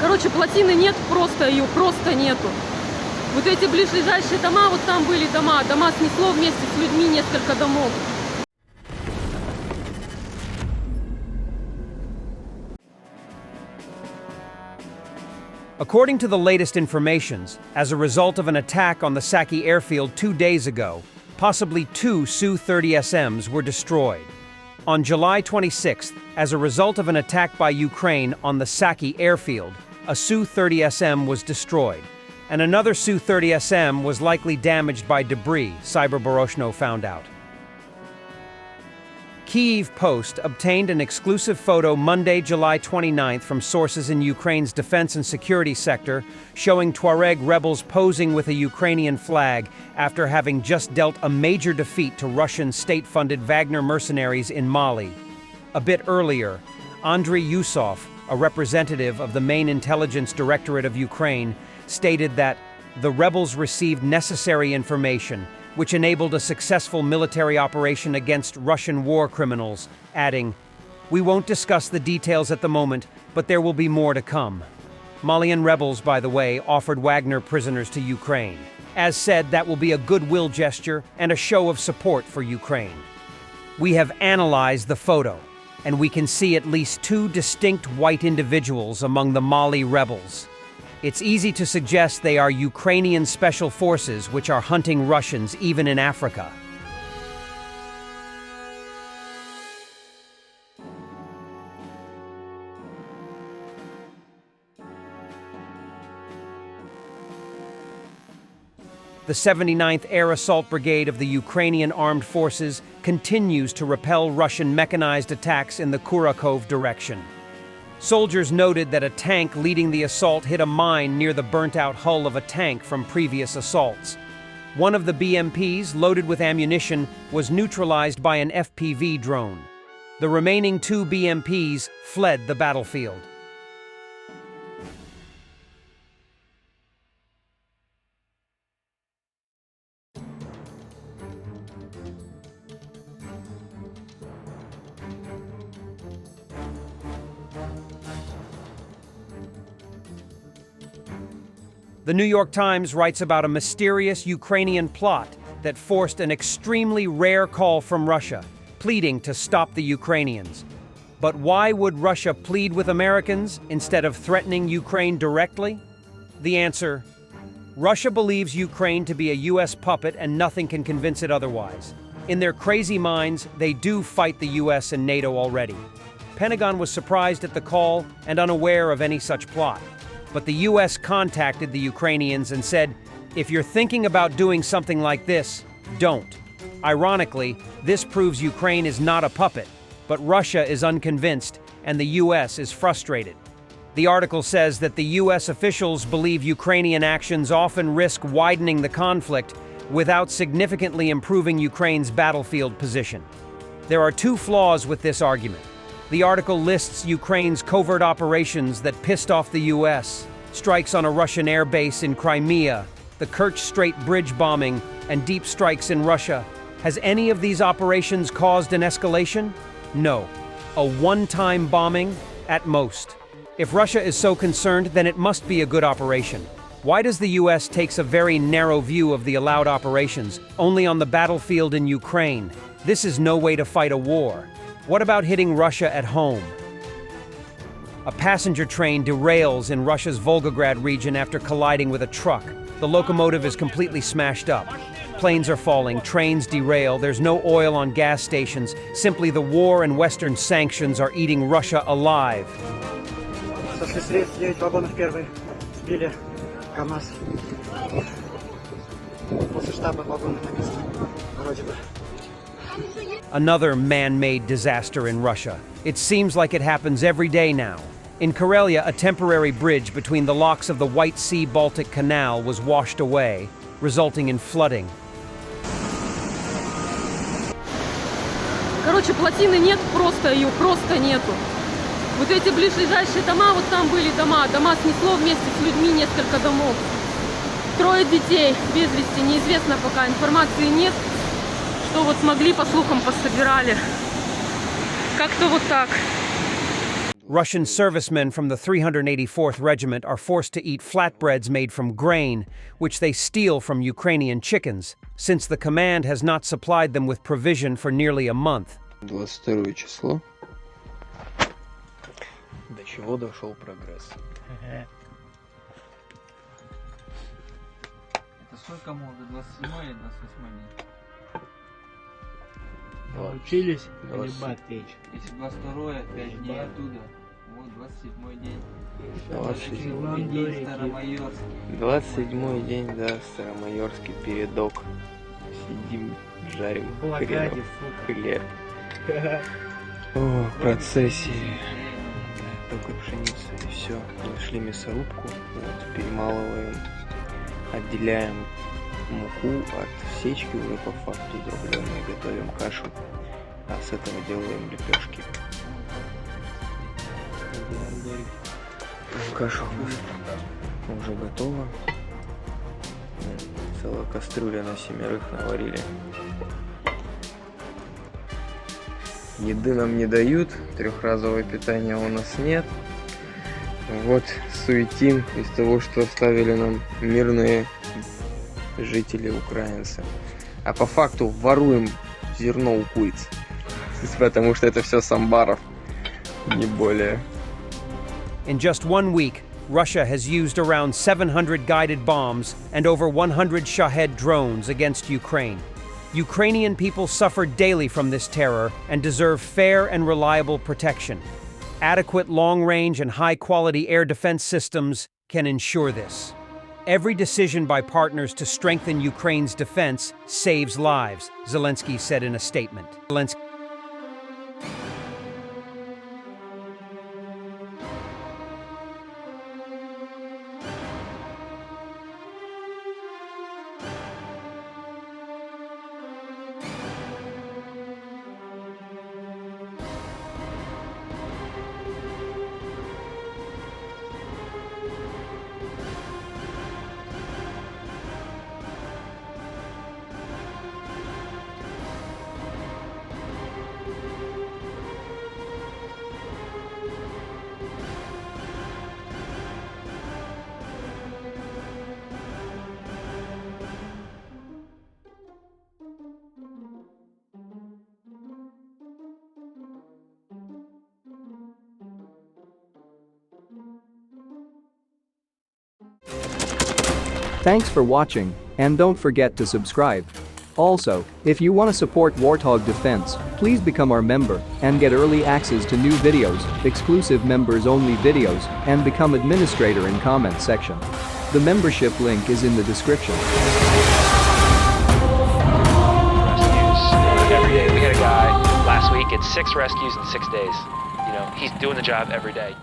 Короче, плотины нет, просто ее просто нету. Вот эти ближайшие дома, вот там были дома. Дома снесло вместе с людьми несколько домов. According to the latest information, as a result of an attack on the Saki airfield 2 days ago, possibly 2 Su-30SMs were destroyed. On July 26th, as a result of an attack by Ukraine on the Saki airfield, a Su-30SM was destroyed, and another Su-30SM was likely damaged by debris, Cyberbaroshno found out. Kyiv Post obtained an exclusive photo Monday, July 29th from sources in Ukraine's defense and security sector showing Tuareg rebels posing with a Ukrainian flag after having just dealt a major defeat to Russian state-funded Wagner mercenaries in Mali. A bit earlier, Andriy Yusov, a representative of the main intelligence directorate of Ukraine, stated that the rebels received necessary information which enabled a successful military operation against Russian war criminals, adding, "We won't discuss the details at the moment, but there will be more to come." Malian rebels, by the way, offered Wagner prisoners to Ukraine. As said, that will be a goodwill gesture and a show of support for Ukraine. We have analyzed the photo, and we can see at least 2 distinct white individuals among the Mali rebels. It's easy to suggest they are Ukrainian special forces which are hunting Russians even in Africa. The 79th Air Assault Brigade of the Ukrainian Armed Forces continues to repel Russian mechanized attacks in the Kurakov direction. Soldiers noted that a tank leading the assault hit a mine near the burnt-out hull of a tank from previous assaults. One of the BMPs, loaded with ammunition, was neutralized by an FPV drone. The remaining 2 BMPs fled the battlefield. The New York Times writes about a mysterious Ukrainian plot that forced an extremely rare call from Russia, pleading to stop the Ukrainians. But why would Russia plead with Americans instead of threatening Ukraine directly? The answer: Russia believes Ukraine to be a US puppet and nothing can convince it otherwise. In their crazy minds, they do fight the US and NATO already. Pentagon was surprised at the call and unaware of any such plot. But the US contacted the Ukrainians and said, if you're thinking about doing something like this, don't. Ironically, this proves Ukraine is not a puppet, but Russia is unconvinced and the US is frustrated. The article says that the US officials believe Ukrainian actions often risk widening the conflict without significantly improving Ukraine's battlefield position. There are 2 flaws with this argument. The article lists Ukraine's covert operations that pissed off the US, strikes on a Russian air base in Crimea, the Kerch Strait bridge bombing, and deep strikes in Russia. Has any of these operations caused an escalation? No. A one-time bombing at most. If Russia is so concerned, then it must be a good operation. Why does the US take a very narrow view of the allowed operations, only on the battlefield in Ukraine? This is no way to fight a war. What about hitting Russia at home? A passenger train derails in Russia's Volgograd region after colliding with a truck. The locomotive is completely smashed up. Planes are falling, trains derail, there's no oil on gas stations. Simply the war and Western sanctions are eating Russia alive. Another man-made disaster in Russia. It seems like it happens every day now. In Karelia, a temporary bridge between the locks of the White Sea-Baltic Canal was washed away, resulting in flooding. Короче, плотины нет, просто ее просто нету. Вот эти ближайшие дома, вот там были дома. Дома снесло вместе с людьми несколько домов. 3 детей без вести, неизвестно пока, информации нет. Что вот смогли, по слухам, пособирали. Как-то вот так. Russian servicemen from the 384th Regiment are forced to eat flatbreads made from grain, which they steal from Ukrainian chickens, since the command has not supplied them with provision for nearly a month. 22 число. До чего дошел прогресс? Это сколько может? 27 или 28 день? Научились 20. хлебать печь. Если 22, 5 дней оттуда. Вот 27 день. 27 день Старомайорский. 27 день, да, Старомайорский передок. Сидим, жарим Блокаде, хлеб. О, в процессе. Только пшеница и все. Нашли мясорубку, вот, перемалываем, отделяем муку от сечки уже по факту дробленой, готовим кашу, а с этого делаем лепешки. Каша уже готова. Целая кастрюля на 7 наварили. Еды нам не дают, трехразовое питание у нас нет. Вот суетим из того, что оставили нам мирные жители украинцы. А по факту воруем зерно у куриц. Потому что это все с амбаров, не более. In just 1 week, Russia has used around 700 guided bombs and over 100 Shahed drones against Ukraine. Ukrainian people suffer daily from this terror and deserve fair and reliable protection. Adequate long-range and high-quality air defense systems can ensure this. Every decision by partners to strengthen Ukraine's defense saves lives, Zelensky said in a statement. Thanks for watching, and don't forget to subscribe. Also, if you want to support Warthog Defense, please become our member and get early access to new videos, exclusive members-only videos, and become administrator in comment section. The membership link is in the description. Rescues every day. We had a guy last week at 6 rescues in 6 days. You know, he's doing the job every day.